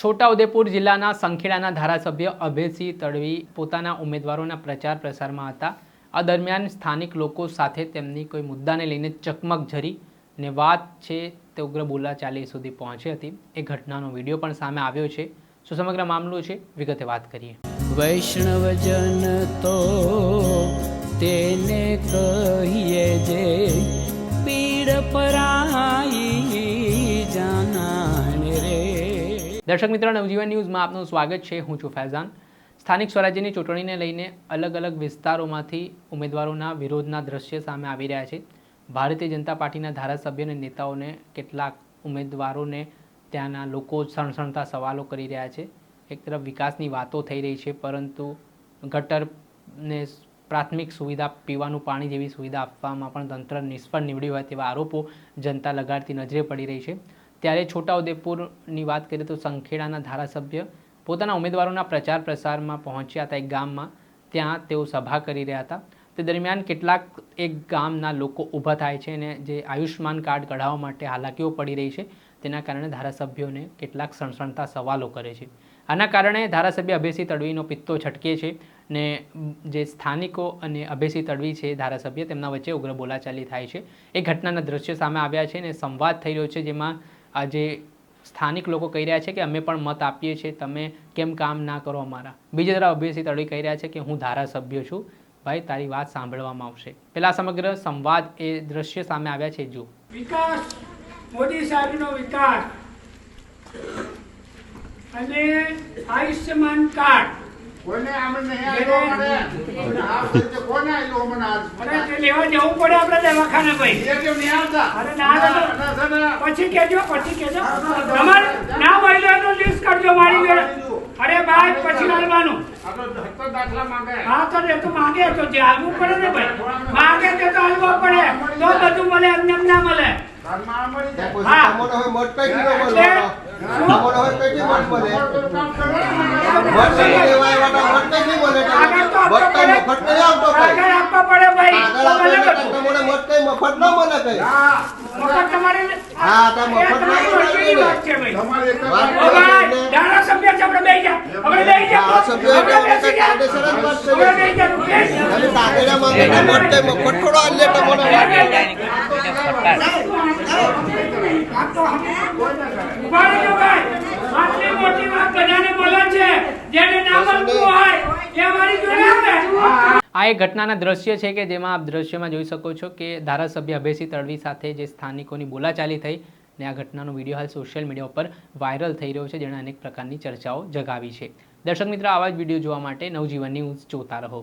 છોટાઉદેપુર જિલ્લાના સંખેડાના ધારાસભ્ય અભયસિંહ તડવી પોતાના ઉમેદવારોના પ્રચાર પ્રસારમાં હતા। આ દરમિયાન સ્થાનિક લોકો સાથે તેમની કોઈ મુદ્દાને લઈને ચકમક ઝરી ને વાત છે તે ઉગ્ર બોલાચાલી સુધી પહોંચી હતી। એ ઘટનાનો વિડીયો પણ સામે આવ્યો છે। શું સમગ્ર મામલો છે, વિગતે વાત કરીએ। વૈષ્ણવજન તો તેને કહીએ જે પીડ પરાઈ જાનાને રે। દર્શક મિત્રો, નવજીવન ન્યૂઝમાં આપનું સ્વાગત છે। હું છું ફૈઝાન। સ્થાનિક સ્વરાજ્યની ચૂંટણીને લઈને અલગ અલગ વિસ્તારોમાંથી ઉમેદવારોના વિરોધના દ્રશ્ય સામે આવી રહ્યા છે। ભારતીય જનતા પાર્ટીના ધારાસભ્ય અને નેતાઓને કેટલાક ઉમેદવારોને ત્યાંના લોકો સણસણતા સવાલો કરી રહ્યા છે। એક તરફ વિકાસની વાતો થઈ રહી છે, પરંતુ ગટરને પ્રાથમિક સુવિધા, પીવાનું પાણી જેવી સુવિધા આપવામાં પણ તંત્ર નિષ્ફળ નીવડ્યું હોય તેવા આરોપો જનતા લગાડતી નજરે પડી રહી છે। ત્યારે છોટાઉદેપુરની વાત કરીએ તો સંખેડાના ધારાસભ્ય પોતાના ઉમેદવારોના પ્રચાર પ્રસારમાં પહોંચ્યા હતા એક ગામમાં। ત્યાં તેઓ સભા કરી રહ્યા હતા। તે દરમિયાન કેટલાક એક ગામના લોકો ઊભા થાય છે અને જે આયુષ્માન કાર્ડ કઢાવવા માટે હાલાકીઓ પડી રહી છે તેના કારણે ધારાસભ્યોને કેટલાક સણસણતા સવાલો કરે છે। આના કારણે ધારાસભ્ય અભયસિંહ તડવીનો પિત્તો છટકે છે ને જે સ્થાનિકો અને અભયસિંહ તડવી છે ધારાસભ્ય, તેમના વચ્ચે ઉગ્ર બોલાચાલી થાય છે। એ ઘટનાના દ્રશ્યો સામે આવ્યા છે અને સંવાદ થઈ રહ્યો છે, જેમાં આજે સ્થાનિક લોકો કહી રહ્યા છે કે અમે પણ મત આપીએ છીએ, તમે કેમ કામ ના કરો અમારા। બીજી તરફ અભયસિંહ તડવી કહી રહ્યા છે કે હું ધારાસભ્ય છું, ભાઈ તારી વાત સાંભળવામાં આવશે। પેલા સમગ્ર સંવાદ એ દ્રશ્ય સામે આવ્યા છે। જો વિકાસ, મોદી સાહેબનો વિકાસ અને આયુષ્યમાન કાર્ડ કોને આમે નહીં આવ્યો મને આ બધે કોને આવ્યો મને આજ અરે તે લેવા જવું પડે આપણે દવાખાને ભાઈ એ કેમ નહીં આવતા અરે ના પછી કેજો તમારે ના હોય તો લિસ્ટ કરજો મારી જોડે। અરે ભાઈ પછી લાવવાનું આ તો ધક્કો દાખલા માંગે હા તો એ તો માંગે તો જે આવવું પડે ને ભાઈ, માંગે તે તો આવવું પડે તો બધું મળે, એમને એમ ના મળે। ધર્મમાં મળી જાય હા તમને હોય મત કઈ કિલો મળે તમને હોય કઈ મત મળે કામ કરો મત કઈ લેવાય વાટા મત કઈ મળે આગળ તો મત કઈ મફત નહીં આવતો કઈ આગળ આપવા પડે ભાઈ, આગળ તો મળે આપણે બધું। તમને મત કઈ મફત ન મળે કઈ હા મફત તમારે હા તો એ મફત તમારી મરજીની વાત છે ભાઈ। તમારે એક વાત ઓ ભાઈ, ધારાસભ્ય છે, આપણે બેસી જા, આપણે બેસી જા, આ સભ્ય આપણે બેસી જા, કાયદેસર જ વાત આપણે કરી બેસી જા, તું બેસ। તમે કાગળિયા માંગે તો મત કઈ મફત થોડો આલે તમને ઉભા રહેજો ભાઈ, આટલી મોટી વાત બધાને બોલે છે, જેને ના મળતું હોય એ અમારી જોડે આવે। આ એક ઘટનાના દ્રશ્ય છે કે જેમાં આપ દ્રશ્યમાં જોઈ શકો છો કે ધારાસભ્ય અભયસિંહ તડવી સાથે જે સ્થાનિકોની બોલાચાલી થઈ ને આ ઘટનાનો વિડીયો હાલ સોશિયલ મીડિયા ઉપર વાયરલ થઈ રહ્યો છે, જેણે અનેક પ્રકારની ચર્ચાઓ જગાવી છે। દર્શક મિત્રો, આવા જ વિડીયો જોવા માટે નવજીવન ન્યૂઝ જોતા રહો।